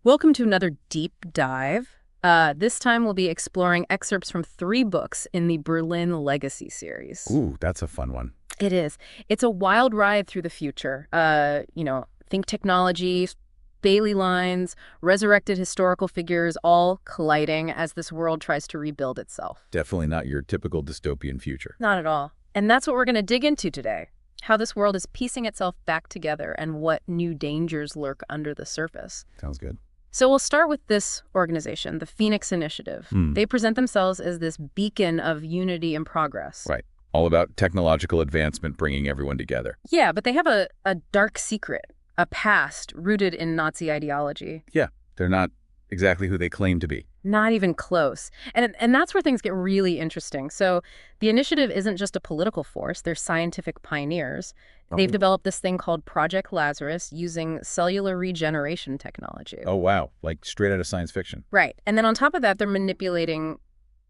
Welcome to another deep dive. This time we'll be exploring excerpts from 3 books in the Berlin Legacy series. Ooh, that's a fun one. It is. It's a wild ride through the future. Think technology, Bailey lines, resurrected historical figures, all colliding as this world tries to rebuild itself. Definitely not your typical dystopian future. Not at all. And that's what we're going to dig into today. How this world is piecing itself back together and what new dangers lurk under the surface. Sounds good. So we'll start with this organization, the Phoenix Initiative. They present themselves as this beacon of unity and progress. Right. All about technological advancement bringing everyone together. Yeah, but they have a dark secret, a past rooted in Nazi ideology. Yeah, they're not exactly who they claim to be. Not even close. And that's where things get really interesting. So the initiative isn't just a political force. They're scientific pioneers. They've developed this thing called Project Lazarus using cellular regeneration technology. Oh, wow. Like straight out of science fiction. Right. And then on top of that, they're manipulating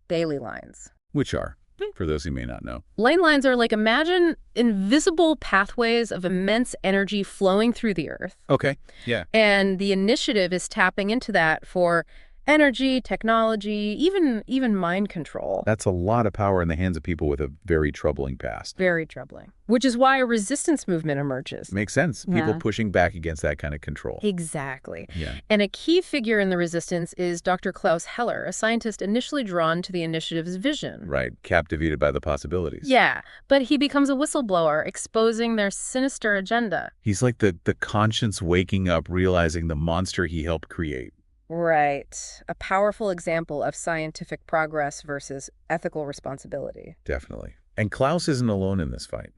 Bailey lines. Which are, for those who may not know. Lane lines are like, imagine invisible pathways of immense energy flowing through the Earth. Okay, yeah. And the initiative is tapping into that for energy, technology, even mind control. That's a lot of power in the hands of people with a very troubling past. Very troubling. Which is why a resistance movement emerges. Makes sense. People Yeah. pushing back against that kind of control. Exactly. Yeah. And a key figure in the resistance is Dr. Klaus Heller, a scientist initially drawn to the initiative's vision. Right. Captivated by the possibilities. Yeah, but he becomes a whistleblower, exposing their sinister agenda. He's like the conscience waking up, realizing the monster he helped create. Right. A powerful example of scientific progress versus ethical responsibility. Definitely. And Klaus isn't alone in this fight.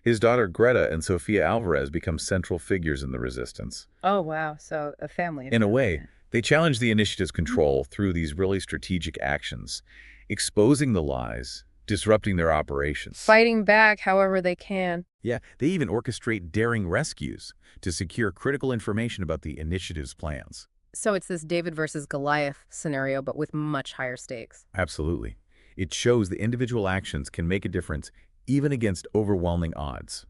His daughter Greta and Sofia Alvarez become central figures in the resistance. Oh, wow. So a family. In a way, they challenge the initiative's control through these really strategic actions, exposing the lies, disrupting their operations. Fighting back however they can. Yeah, they even orchestrate daring rescues to secure critical information about the initiative's plans. So it's this David versus Goliath scenario, but with much higher stakes. Absolutely. It shows the individual actions can make a difference even against overwhelming odds.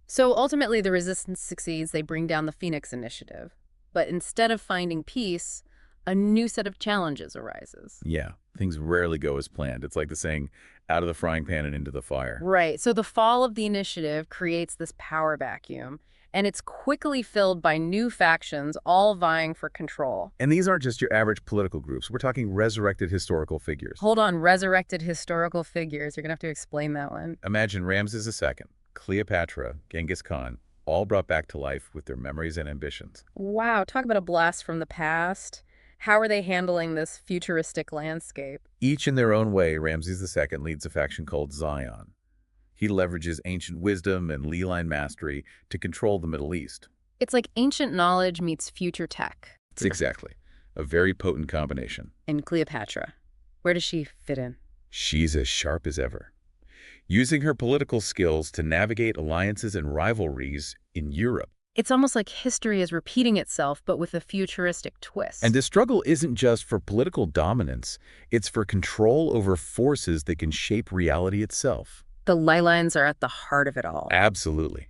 So ultimately, the resistance succeeds. They bring down the Phoenix Initiative. But instead of finding peace, a new set of challenges arises. Yeah, things rarely go as planned. It's like the saying, out of the frying pan and into the fire. Right. So the fall of the initiative creates this power vacuum, and it's quickly filled by new factions, all vying for control. And these aren't just your average political groups. We're talking resurrected historical figures. Hold on, resurrected historical figures. You're going to have to explain that one. Imagine Ramses II, Cleopatra, Genghis Khan, all brought back to life with their memories and ambitions. Wow, talk about a blast from the past. How are they handling this futuristic landscape? Each in their own way, Ramses II leads a faction called Zion. He leverages ancient wisdom and Lee-line mastery to control the Middle East. It's like ancient knowledge meets future tech. It's exactly a very potent combination. And Cleopatra, where does she fit in? She's as sharp as ever, using her political skills to navigate alliances and rivalries in Europe. It's almost like history is repeating itself, but with a futuristic twist. And this struggle isn't just for political dominance, it's for control over forces that can shape reality itself. The ley lines are at the heart of it all. Absolutely.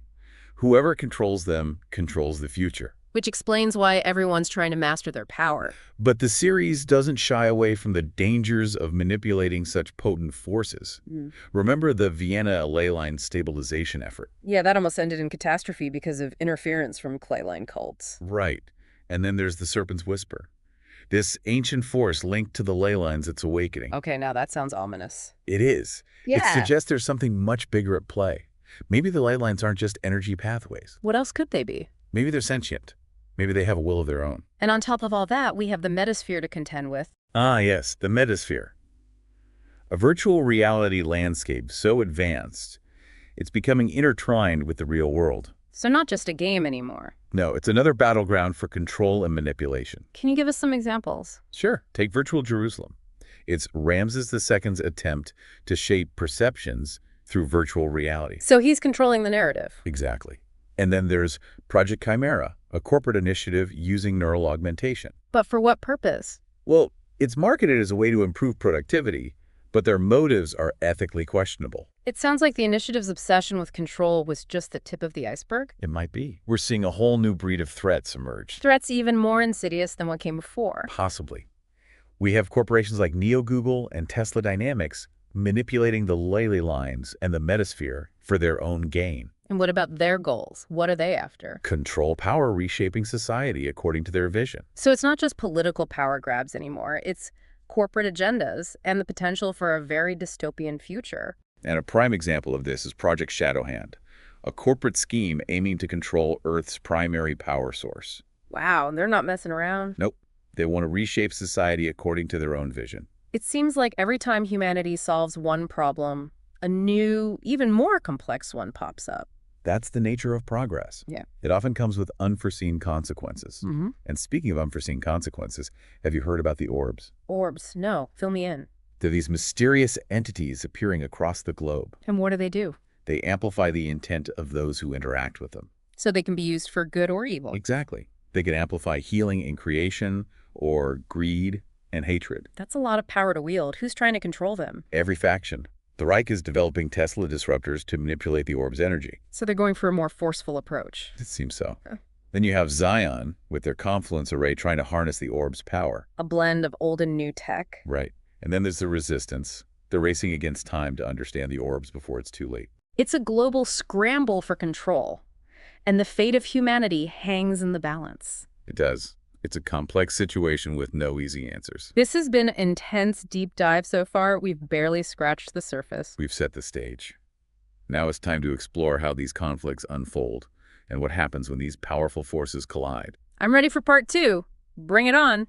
Whoever controls them controls the future. Which explains why everyone's trying to master their power. But the series doesn't shy away from the dangers of manipulating such potent forces. Remember the Vienna ley line stabilization effort? Yeah, that almost ended in catastrophe because of interference from clay line cults. Right. And then there's the Serpent's Whisper. This ancient force linked to the ley lines that's awakening. Okay, now that sounds ominous. It is. Yeah. It suggests there's something much bigger at play. Maybe the ley lines aren't just energy pathways. What else could they be? Maybe they're sentient. Maybe they have a will of their own. And on top of all that, we have the metasphere to contend with. Ah, yes, the metasphere. A virtual reality landscape so advanced, it's becoming intertwined with the real world. So not just a game anymore. No, it's another battleground for control and manipulation. Can you give us some examples? Sure. Take virtual Jerusalem. It's Ramses II's attempt to shape perceptions through virtual reality. So he's controlling the narrative. Exactly. And then there's Project Chimera, a corporate initiative using neural augmentation. But for what purpose? Well, it's marketed as a way to improve productivity, but their motives are ethically questionable. It sounds like the initiative's obsession with control was just the tip of the iceberg. It might be. We're seeing a whole new breed of threats emerge. Threats even more insidious than what came before. Possibly. We have corporations like Google and Tesla Dynamics manipulating the ley lines and the metasphere for their own gain. And what about their goals? What are they after? Control power, reshaping society according to their vision. So it's not just political power grabs anymore. It's corporate agendas and the potential for a very dystopian future. And a prime example of this is Project Shadowhand, a corporate scheme aiming to control Earth's primary power source. Wow, they're not messing around. Nope. They want to reshape society according to their own vision. It seems like every time humanity solves one problem, a new, even more complex one pops up. That's the nature of progress. Yeah. It often comes with unforeseen consequences. And speaking of unforeseen consequences, have you heard about the orbs? Orbs, no. Fill me in. They're these mysterious entities appearing across the globe. And what do? They amplify the intent of those who interact with them. So they can be used for good or evil. Exactly. They can amplify healing and creation, or greed and hatred. That's a lot of power to wield. Who's trying to control them? Every faction. The Reich is developing Tesla disruptors to manipulate the orb's energy. So they're going for a more forceful approach. It seems so. Then you have Zion with their confluence array trying to harness the orb's power. A blend of old and new tech. Right. And then there's the resistance. They're racing against time to understand the orbs before it's too late. It's a global scramble for control. And the fate of humanity hangs in the balance. It does. It's a complex situation with no easy answers. This has been an intense deep dive so far. We've barely scratched the surface. We've set the stage. Now it's time to explore how these conflicts unfold and what happens when these powerful forces collide. I'm ready for part 2. Bring it on.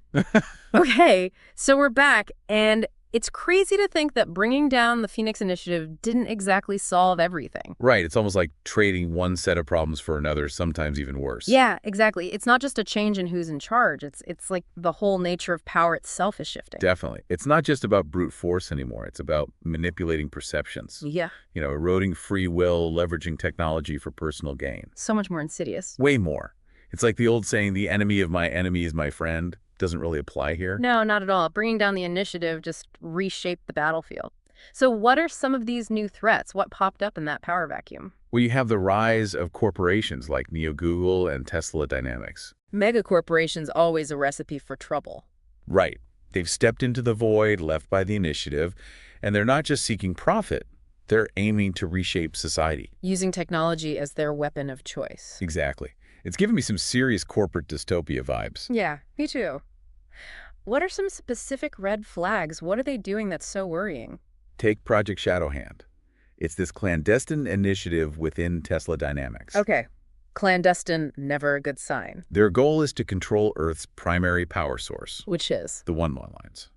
Okay, so we're back, and it's crazy to think that bringing down the Phoenix Initiative didn't exactly solve everything. Right. It's almost like trading one set of problems for another, sometimes even worse. Yeah, exactly. It's not just a change in who's in charge. It's like the whole nature of power itself is shifting. Definitely. It's not just about brute force anymore. It's about manipulating perceptions. Yeah. Eroding free will, leveraging technology for personal gain. So much more insidious. Way more. It's like the old saying, the enemy of my enemy is my friend. Doesn't really apply here. No, not at all. Bringing down the initiative just reshaped the battlefield. So what are some of these new threats? What popped up in that power vacuum? Well, you have the rise of corporations like Google and Tesla Dynamics. Mega corporations always a recipe for trouble. Right. They've stepped into the void left by the initiative, and they're not just seeking profit. They're aiming to reshape society. Using technology as their weapon of choice. Exactly. It's given me some serious corporate dystopia vibes. Yeah, me too. What are some specific red flags? What are they doing that's so worrying? Take Project Shadowhand. It's this clandestine initiative within Tesla Dynamics. Okay. Clandestine, never a good sign. Their goal is to control Earth's primary power source. Which is? The one-line lines.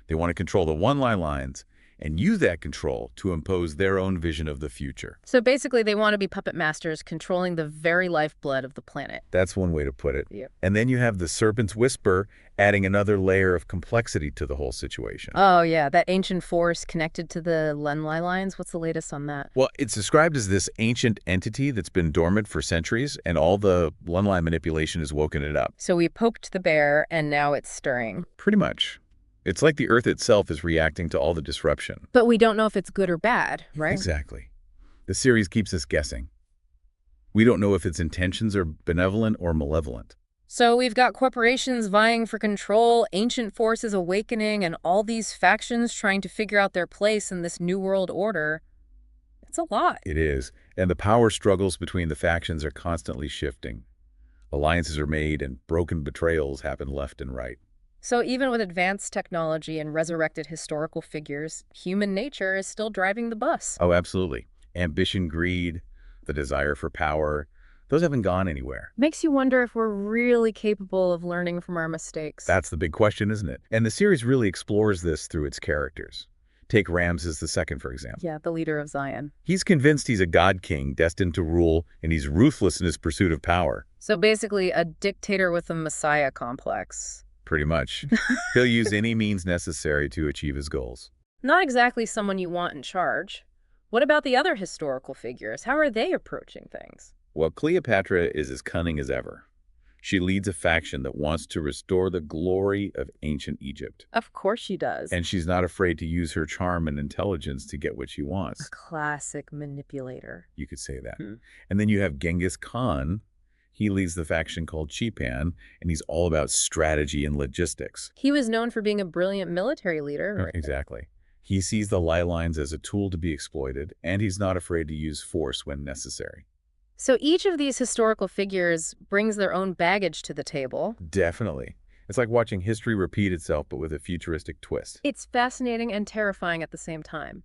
They want to control the one-line lines and use that control to impose their own vision of the future. So basically they want to be puppet masters controlling the very lifeblood of the planet. That's one way to put it. Yep. And then you have the serpent's whisper, adding another layer of complexity to the whole situation. Oh yeah, that ancient force connected to the Lenlai lines. What's the latest on that? Well, it's described as this ancient entity that's been dormant for centuries, and all the Lenlai manipulation has woken it up. So we poked the bear, and now it's stirring. Pretty much. It's like the Earth itself is reacting to all the disruption. But we don't know if it's good or bad, right? Exactly. The series keeps us guessing. We don't know if its intentions are benevolent or malevolent. So we've got corporations vying for control, ancient forces awakening, and all these factions trying to figure out their place in this new world order. It's a lot. It is. And the power struggles between the factions are constantly shifting. Alliances are made and broken betrayals happen left and right. So even with advanced technology and resurrected historical figures, human nature is still driving the bus. Oh, absolutely. Ambition, greed, the desire for power, those haven't gone anywhere. Makes you wonder if we're really capable of learning from our mistakes. That's the big question, isn't it? And the series really explores this through its characters. Take Ramses II, for example. Yeah, the leader of Zion. He's convinced he's a god king destined to rule, and he's ruthless in his pursuit of power. So basically a dictator with a messiah complex. Pretty much. He'll use any means necessary to achieve his goals. Not exactly someone you want in charge. What about the other historical figures? How are they approaching things? Well, Cleopatra is as cunning as ever. She leads a faction that wants to restore the glory of ancient Egypt. Of course she does. And she's not afraid to use her charm and intelligence to get what she A wants. classic manipulator. You could say that. Hmm. And then you have Genghis Khan. He leads the faction called Chipan, and he's all about strategy and logistics. He was known for being a brilliant military leader. Right? Exactly. He sees the ley lines as a tool to be exploited, and he's not afraid to use force when necessary. So each of these historical figures brings their own baggage to the table. Definitely. It's like watching history repeat itself, but with a futuristic twist. It's fascinating and terrifying at the same time.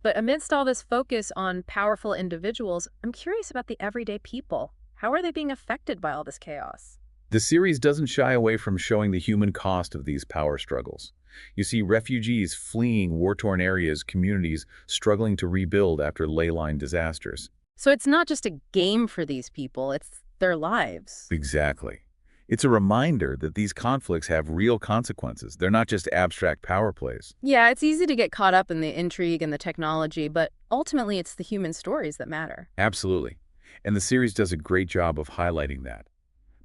But amidst all this focus on powerful individuals, I'm curious about the everyday people. How are they being affected by all this chaos? The series doesn't shy away from showing the human cost of these power struggles. You see refugees fleeing war-torn areas, communities struggling to rebuild after ley line disasters. So it's not just a game for these people, it's their lives. Exactly. It's a reminder that these conflicts have real consequences. They're not just abstract power plays. Yeah, it's easy to get caught up in the intrigue and the technology, but ultimately it's the human stories that matter. Absolutely. And the series does a great job of highlighting that.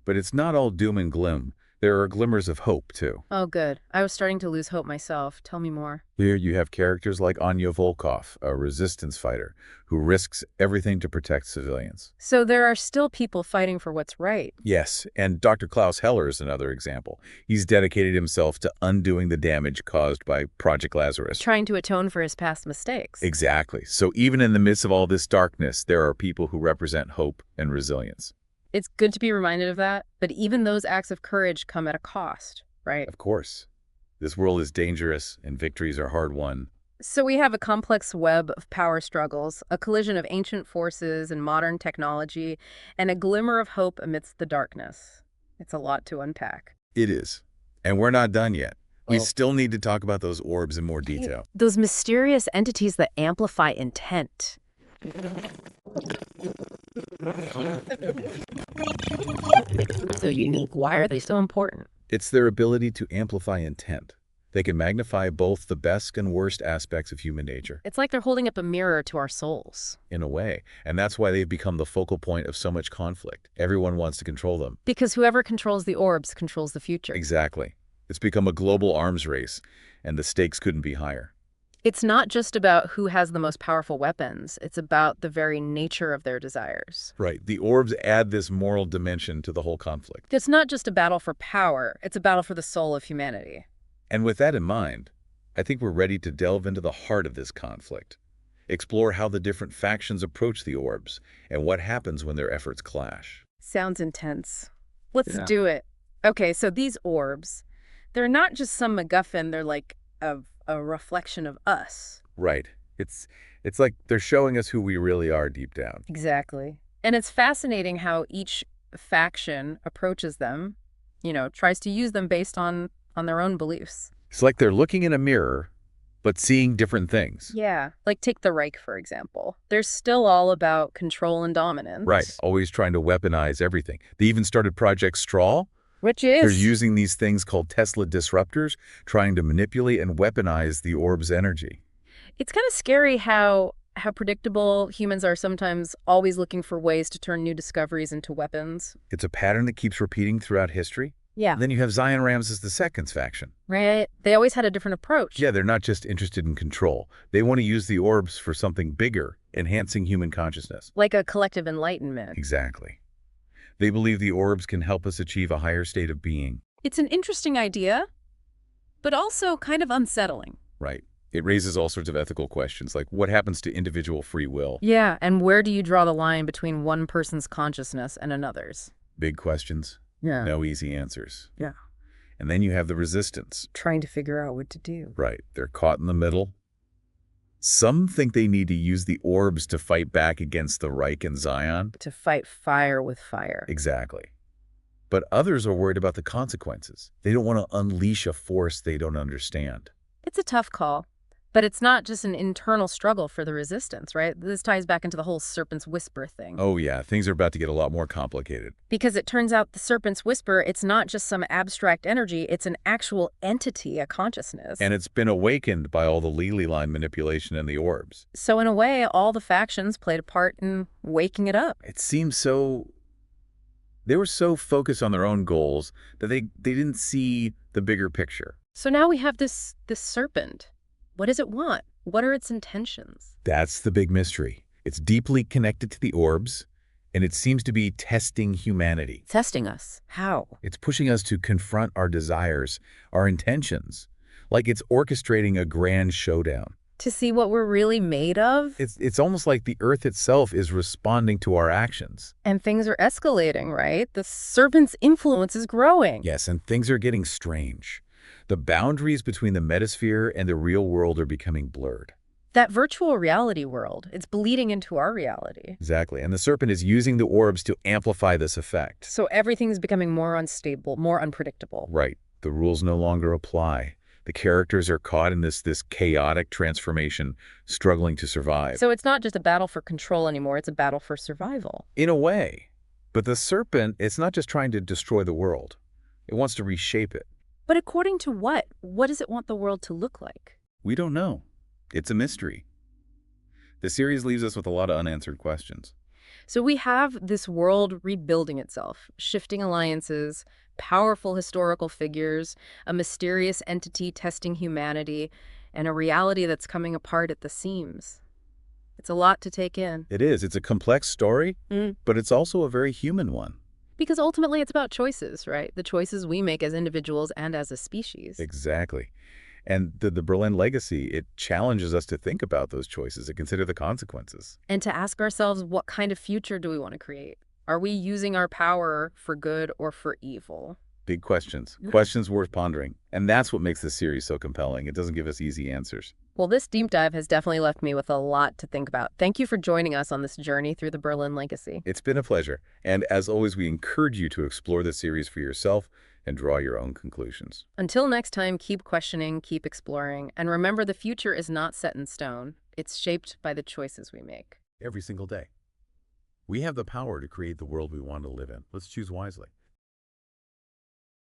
But it's not all doom and gloom. There are glimmers of hope, too. Oh, good. I was starting to lose hope myself. Tell me more. Here you have characters like Anya Volkov, a resistance fighter, who risks everything to protect civilians. So there are still people fighting for what's right. Yes, and Dr. Klaus Heller is another example. He's dedicated himself to undoing the damage caused by Project Lazarus. Trying to atone for his past mistakes. Exactly. So even in the midst of all this darkness, there are people who represent hope and resilience. It's good to be reminded of that, but even those acts of courage come at a cost, right? Of course. This world is dangerous, and victories are hard won. So we have a complex web of power struggles, a collision of ancient forces and modern technology, and a glimmer of hope amidst the darkness. It's a lot to unpack. It is. And we're not done yet. We Well- still need to talk about those orbs in more detail. Those mysterious entities that amplify intent. So unique. Why are they so important? It's their ability to amplify intent. They can magnify both the best and worst aspects of human nature, It's like they're holding up a mirror to our souls. in a way. And that's why they've become the focal point of so much conflict. Everyone wants to control them. Because whoever controls the orbs controls the future. Exactly. It's become a global arms race, and the stakes couldn't be higher. It's not just about who has the most powerful weapons. It's about the very nature of their desires. Right. The orbs add this moral dimension to the whole conflict. It's not just a battle for power. It's a battle for the soul of humanity. And with that in mind, I think we're ready to delve into the heart of this conflict, explore how the different factions approach the orbs, and what happens when their efforts clash. Sounds intense. Let's Yeah. do it. Okay, so these orbs, they're not just some MacGuffin. They're like a reflection of us. Right. It's like they're showing us who we really are deep down. Exactly. And it's fascinating how each faction approaches them, tries to use them based on their own beliefs. It's like they're looking in a mirror, but seeing different things. Yeah. Like take the Reich, for example. They're still all about control and dominance. Right. Always trying to weaponize everything. They even started Project Straw. Which is... They're using these things called Tesla disruptors, trying to manipulate and weaponize the orb's energy. It's kind of scary how predictable humans are sometimes, always looking for ways to turn new discoveries into weapons. It's a pattern that keeps repeating throughout history. Yeah. Then you have Zion Ramses II's faction. Right. They always had a different approach. Yeah, they're not just interested in control. They want to use the orbs for something bigger, enhancing human consciousness. Like a collective enlightenment. Exactly. They believe the orbs can help us achieve a higher state of being. It's an interesting idea, but also kind of unsettling. Right. It raises all sorts of ethical questions, like what happens to individual free will? Yeah, and where do you draw the line between one person's consciousness and another's? Big questions, Yeah. no easy answers. Yeah. And then you have the resistance. Trying to figure out what to do. Right. They're caught in the middle. Some think they need to use the orbs to fight back against the Reich and Zion. To fight fire with fire. Exactly. But others are worried about the consequences. They don't want to unleash a force they don't understand. It's a tough call. But it's not just an internal struggle for the resistance, right? This ties back into the whole serpent's whisper thing. Oh yeah, things are about to get a lot more complicated. Because it turns out the serpent's whisper, it's not just some abstract energy, it's an actual entity, a consciousness. And it's been awakened by all the Lely line manipulation and the orbs. So in a way, all the factions played a part in waking it up. It seems so They were so focused on their own goals that they didn't see the bigger picture. So now we have this serpent. What does it want? What are its intentions? That's the big mystery. It's deeply connected to the orbs, and it seems to be testing humanity. Testing us. How? It's pushing us to confront our desires, our intentions, like it's orchestrating a grand showdown. To see what we're really made of? It's almost like the Earth itself is responding to our actions. And things are escalating, right? The serpent's influence is growing. Yes, and things are getting strange. The boundaries between the metasphere and the real world are becoming blurred. That virtual reality world, it's bleeding into our reality. Exactly, and the serpent is using the orbs to amplify this effect. So everything's becoming more unstable, more unpredictable. Right, the rules no longer apply. The characters are caught in this chaotic transformation, struggling to survive. So it's not just a battle for control anymore, it's a battle for survival. In a way. But the serpent, it's not just trying to destroy the world. It wants to reshape it. But according to what? What does it want the world to look like? We don't know. It's a mystery. The series leaves us with a lot of unanswered questions. So we have this world rebuilding itself, shifting alliances, powerful historical figures, a mysterious entity testing humanity, and a reality that's coming apart at the seams. It's a lot to take in. It is. It's a complex story, but it's also a very human one. Because ultimately it's about choices, right? The choices we make as individuals and as a species. Exactly. And the Berlin legacy, it challenges us to think about those choices and consider the consequences. And to ask ourselves, what kind of future do we want to create? Are we using our power for good or for evil? Big questions. Questions worth pondering. And that's what makes this series so compelling. It doesn't give us easy answers. Well, this deep dive has definitely left me with a lot to think about. Thank you for joining us on this journey through the Berlin legacy. It's been a pleasure. And as always, we encourage you to explore the series for yourself and draw your own conclusions. Until next time, keep questioning, keep exploring, and remember the future is not set in stone. It's shaped by the choices we make. Every single day. We have the power to create the world we want to live in. Let's choose wisely.